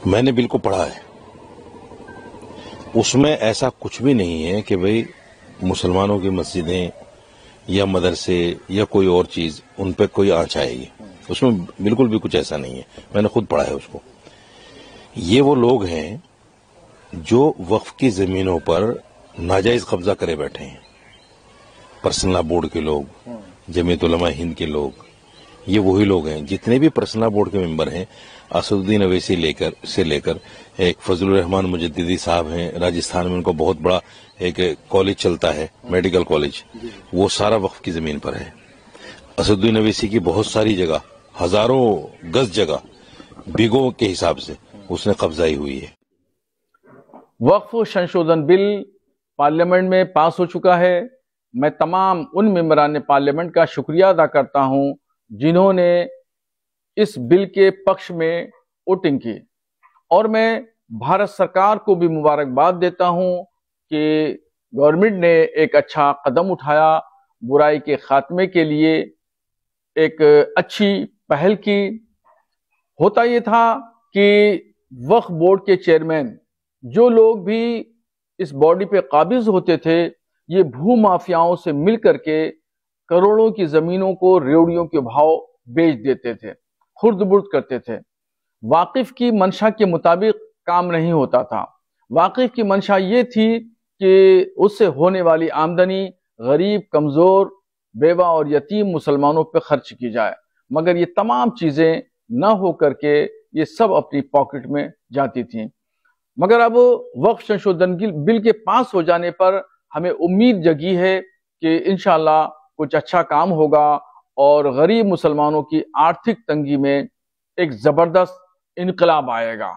میں نے بل کو پڑھا ہے، اس میں ایسا کچھ بھی نہیں ہے کہ بھئی مسلمانوں کی مسجدیں یا مدرسے یا کوئی اور چیز ان پہ کوئی آنچ آئے گی، اس میں بالکل بھی کچھ ایسا نہیں ہے. میں نے خود پڑھا ہے اس کو. یہ وہ لوگ ہیں جو وقف کی زمینوں پر ناجائز قبضہ کرے بیٹھے ہیں. پرسنل لا بورڈ کے لوگ، جمعیت علماء ہند کے لوگ، یہ وہی لوگ ہیں. جتنے بھی پرسنل لا بورڈ کے ممبر ہیں، اسد الدین اویسی سے لے کر ایک فضل الرحمان مجددی صاحب ہیں راجستھان میں، ان کو بہت بڑا ایک کالج چلتا ہے، میڈیکل کالج، وہ سارا وقف کی زمین پر ہے. اسد الدین اویسی کی بہت ساری جگہ، ہزاروں گز جگہ بیگوں کے حساب سے اس نے قبضائی ہوئی ہے. وقف شنشودن بل پارلیمنٹ میں پاس ہو چکا ہے. میں تمام ان ممبران پارلیمنٹ کا شکریہ ادا کرتا ہوں جنہوں نے اس بل کے پکش میں ووٹنگ کی، اور میں بھارت سرکار کو بھی مبارکباد دیتا ہوں کہ گورنمنٹ نے ایک اچھا قدم اٹھایا، برائی کے خاتمے کے لیے ایک اچھی پہل کی. ہوتا یہ تھا کہ وقف بورڈ کے چیئرمین جو لوگ بھی اس باڈی پہ قابض ہوتے تھے، یہ بھو مافیاؤں سے مل کر کے کروڑوں کی زمینوں کو ریوڑیوں کے بھاؤ بیچ دیتے تھے، خرد برد کرتے تھے. واقف کی منشا کے مطابق کام نہیں ہوتا تھا. واقف کی منشا یہ تھی کہ اس سے ہونے والی آمدنی غریب، کمزور، بیوہ اور یتیم مسلمانوں پہ خرچ کی جائے، مگر یہ تمام چیزیں نہ ہو کر کے یہ سب اپنی پاکٹ میں جاتی تھیں. مگر اب وقف شنشودن بل کے پاس ہو جانے پر ہمیں امید جگی ہے کہ انشاءاللہ کچھ اچھا کام ہوگا اور غریب مسلمانوں کی آرتھک تنگی میں ایک زبردست انقلاب آئے گا.